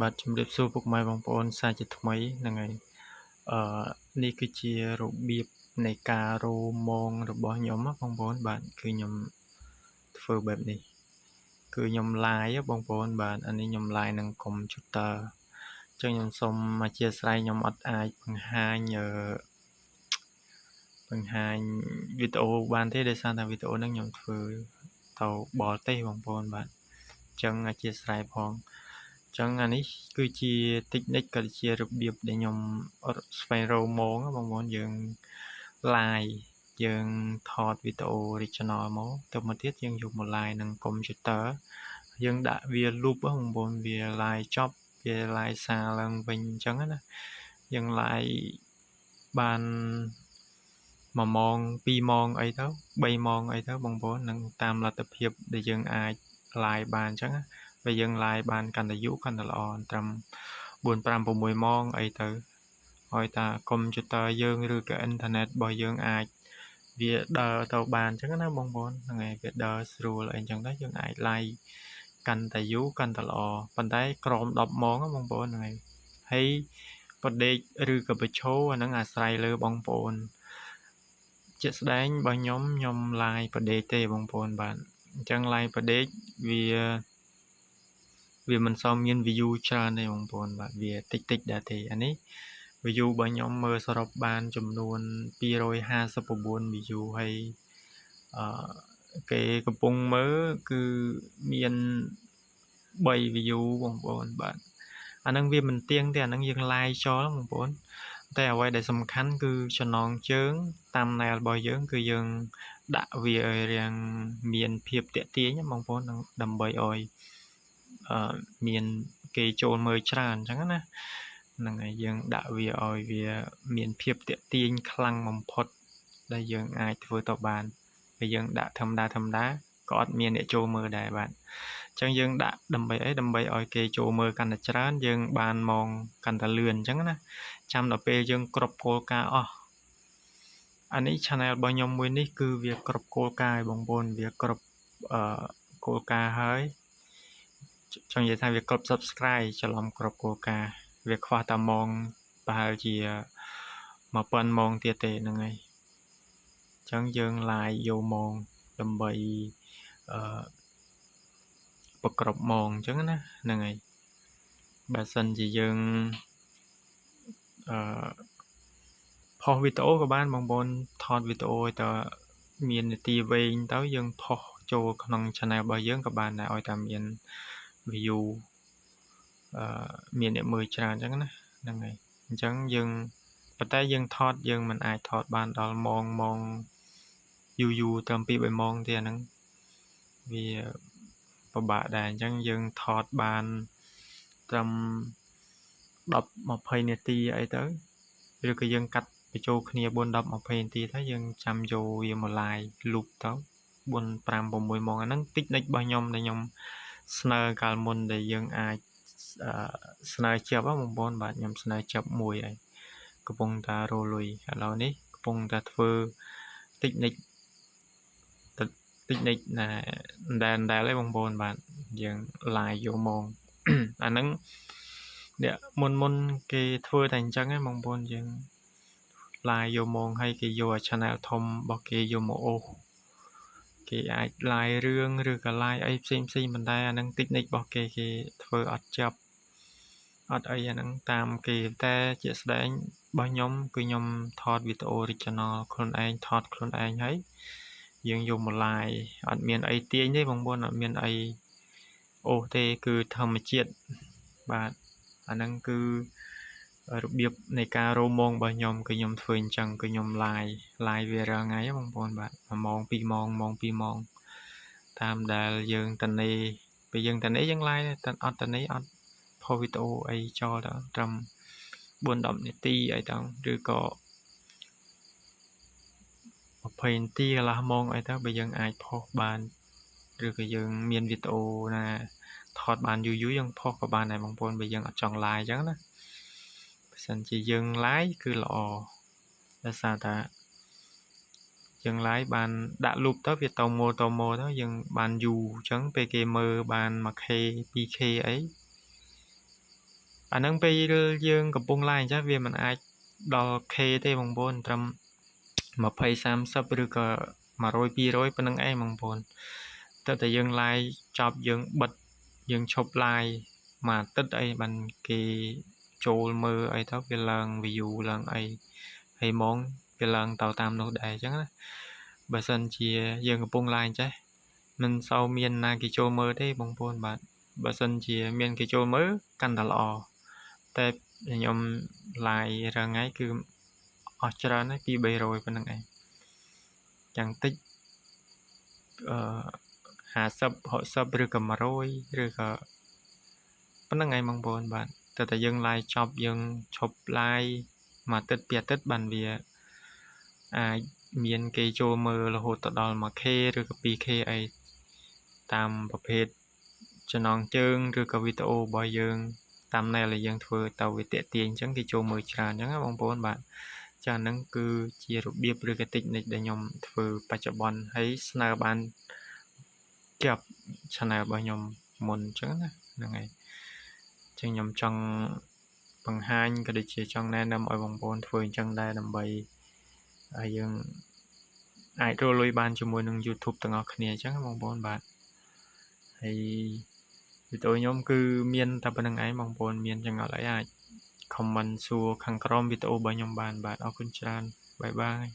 បាទជំរាបសួរពុកម៉ែបងប្អូនសាជាថ្មីហ្នឹងហើយនេះគឺជារបៀបនៃការរោមងរបស់ខ្ញុំណាបងប្អូនបាទគឺខ្ញុំធ្វើបែបនេះគឺខ្ញុំ live បងប្អូនបាទអានេះខ្ញុំ live នឹងកុំព្យូទ័រអញ្ចឹងខ្ញុំសូមអធិស្ឋានខ្ញុំអត់អាចបង្ហាញវីដេអូបានទេដោយសារតែវីដេអូហ្នឹងខ្ញុំធ្វើទៅបរទេសបងប្អូនបាទអញ្ចឹងអធិស្ឋានផងអញ្ចឹងអានេះគឺជា technique ក៏ជារបៀបដែលខ្ញុំស្វែងរកមកបងប្អូនយើង live យើងថតវីដេអូ original មកទៅមកទៀតយើងយកមក live នឹងកុំព្យូទ័រយើងដាក់វា loop បងប្អូនវា live ចប់វា live សារឡើងវិញអញ្ចឹងណាយើង live បាន1ម៉ោង2ម៉ោងអីទៅ3ម៉ោងអីទៅបងប្អូននឹងតាមលទ្ធភាពដែលយើងអាច live បានអញ្ចឹងបើយើង live បានកាន់តែយូរកាន់តែល្អត្រឹម4 5 6ម៉ោងអីទៅឲ្យតាកុំព្យូទ័រយើងឬក៏អ៊ីនធឺណិតរបស់យើងអាចវាដើរទៅបានអញ្ចឹងណាបងប្អូនហ្នឹងហើយវាដើរស្រួលអីអញ្ចឹងទៅយើងអាច live កាន់តែយូរកាន់តែល្អប៉ុន្តែក្រោម10ម៉ោងបងប្អូនហ្នឹងហើយបដេកឬក៏បញ្ឈរអាហ្នឹងអាស្រ័យលើបងប្អូនជាក់ស្ដែងរបស់ខ្ញុំ live បដេកទេបងប្អូនបាទអញ្ចឹង live បដេកវាមិនសូវមាន view ច្រើនទេបងប្អូនបាទវាតិចដែរទេអានេះ view របស់ខ្ញុំមើលសរុបបានចំនួន259 view ហើយគេកំពុងមើលគឺមាន3 view បងប្អូនបាទអាហ្នឹងវាមិនទៀងទេអាហ្នឹងយើង live ចោលបងប្អូនតែអ្វីដែលសំខាន់គឺចំណងជើងតាមណែលរបស់យើងគឺយើងដាក់វាឲ្យរាងមានភាពតាក់ទាញបងប្អូនដើម្បីឲ្យមានគេចូលមើលច្រើនអញ្ចឹងណាហ្នឹងហើយយើងដាក់វាឲ្យវាមានភាពតាក់ទាញខ្លាំងបំផុតដែលយើងអាចធ្វើទៅបានបើយើងដាក់ធម្មតាក៏អត់មានអ្នកចូលមើលដែរបាទអញ្ចឹងយើងដាក់ដើម្បីអីដើម្បីឲ្យគេចូលមើលកាន់តែច្រើនយើងបានមកកាន់តែលឿនអញ្ចឹងណាចាំដល់ពេលយើងគ្រប់គោលការណ៍អស់អានេះ channel របស់ខ្ញុំមួយនេះគឺវាគ្រប់គោលការណ៍ឲ្យបងប្អូនវាគ្រប់គោលការណ៍ហើយចង់និយាយថាវាគ្រប់ subscribe ច្រឡំគ្រប់គោលការណ៍វាខ្វះតែម៉ោងប្រហែលជា1000ម៉ោងទៀតទេហ្នឹងហើយអញ្ចឹងយើង live យកម៉ោងដើម្បីប្រគ្រប់ម៉ោងអញ្ចឹងណាហ្នឹងហើយបើសិនជាយើងផុសវីដេអូក៏បានបងប្អូនថតវីដេអូឲ្យតើមាននាទីវែងទៅយើងផុសចូលក្នុង channel របស់យើងក៏បានដែរឲ្យតែមាន view មានអ្នកមើលច្រើនអញ្ចឹងណាហ្នឹងហើយអញ្ចឹងយើងប៉ុន្តែយើងថតយើងមិនអាចថតបានដល់ម៉ោងយូរត្រឹម 2-3 ម៉ោងទេអាហ្នឹងវាពិបាកដែរអញ្ចឹងយើងថតបានត្រឹម10-20នាទីអីទៅឬក៏យើងកាត់បញ្ចូលគ្នា4-10-20នាទីទៅយើងចាំយកវាមក live loop ទៅ4 5 6ម៉ោងអាហ្នឹង technique របស់ខ្ញុំដែលខ្ញុំស្នើកាលមុនដែលយើងអាចស្នើជាប់បងប្អូនបាទខ្ញុំស្នើជាប់មួយហើយកំពុងតែរលុយឥឡូវនេះកំពុងតែធ្វើ technique ណាដែលឯងបងប្អូនបាទយើង live យកម៉ោងអាហ្នឹងអ្នកមុនគេធ្វើតែអញ្ចឹងឯងបងប្អូនយើង live យកម៉ោងហើយគេយក channel ធំរបស់គេយកមកអូសគេអាច live រឿងឬក៏ live អីផ្សេងប៉ុន្តែអាហ្នឹង technique របស់គេធ្វើអត់ចាប់អត់អីអាហ្នឹងតាមគេតែជាក់ស្ដែងរបស់ខ្ញុំគឺខ្ញុំថតវីដេអូ original ខ្លួនឯងថតខ្លួនឯងហើយយើងយកមក live អត់មានអីទាញទេបងប្អូនអត់មានអីអូសទេគឺធម្មជាតិបាទអាហ្នឹងគឺរបៀបនៃការរោមងរបស់ខ្ញុំគឺខ្ញុំធ្វើអញ្ចឹងគឺខ្ញុំ live វារាល់ថ្ងៃបងប្អូនបាទ1ម៉ោង2ម៉ោងម៉ោងតាមដែលយើងតនេពេលយើងតនេយើង live តែអត់តនេអត់ផុសវីដេអូអីចោលទៅត្រឹម 4-10 នាទីអីទៅឬក៏20នាទីកន្លះម៉ោងអីទៅបើយើងអាចផុសបានឬក៏យើងមានវីដេអូណាថតបានយូរយើងផុសក៏បានដែរបងប្អូនបើយើងអត់ចង់ live អញ្ចឹងណាបើសិនជាយើង live គឺល្អដោយសារតែយើង live បានដាក់ loop ទៅវាទៅម៉ូទៅយើងបានយូរអញ្ចឹងពេលគេមើលបាន 1K 2K អី អាហ្នឹងពេលយើងកំពុង live អញ្ចឹងវាមិនអាចដល់ K ទេបងប្អូនត្រឹម20 30ឬក៏100 200ប៉ុណ្្នឹងឯងបងប្អូនតែតែយើង live ចប់យើងបិទយើងឈប់ live មួយអាទិត្យអីបានគេចូលមើលអីទៅវាឡើង view ឡើងអីហើយហ្មងវាឡើងទៅតាមនោះដែរអញ្ចឹងណាបើសិនជាយើងកំពុង live ចេះមិនសូវមានណាគេចូលមើលទេបងប្អូនបាទបើសិនជាមានគេចូលមើលកាន់តែល្អតែខ្ញុំ live រាល់ថ្ងៃគឺអស់ច្រើនហើយ2 300ប៉ុណ្្នឹងឯងយ៉ាងតិច50 60ឬក៏100ឬក៏ប៉ុណ្្នឹងឯងបងប្អូនបាទតែយើង live ចប់យើងឈប់ live មួយអាទិត្យពីរអាទិត្យបានវាអាចមានគេចូលមើលរហូតទៅដល់ 1K ឬក៏ 2K អីតាមប្រភេទចំណងជើងឬក៏វីដេអូរបស់យើងតាម channel ដែលយើងធ្វើទៅវាទាក់ទាញអញ្ចឹងគេចូលមើលច្រើនអញ្ចឹងណាបងប្អូនបាទចាហ្នឹងគឺជារបៀបឬក៏ technique ដែលខ្ញុំធ្វើបច្ចុប្បន្នហើយស្នើបានជាប់ channel របស់ខ្ញុំមុនអញ្ចឹងណាហ្នឹងហើយចឹងខ្ញុំចង់បង្ហាញក៏ដូចជាចង់ណែនាំឲ្យបងប្អូនធ្វើអញ្ចឹងដែរដើម្បីឲ្យយើងអាចរកលុយបានជាមួយនឹង YouTube ទាំងអស់គ្នាអញ្ចឹងបងប្អូនបាទហើយវីដេអូខ្ញុំគឺមានតែប៉ុណ្្នឹងឯងបងប្អូនមានចង្អុលអីអាច comment សួរខាងក្រោមវីដេអូរបស់ខ្ញុំបានបាទអរគុណច្រើនបាយបាយ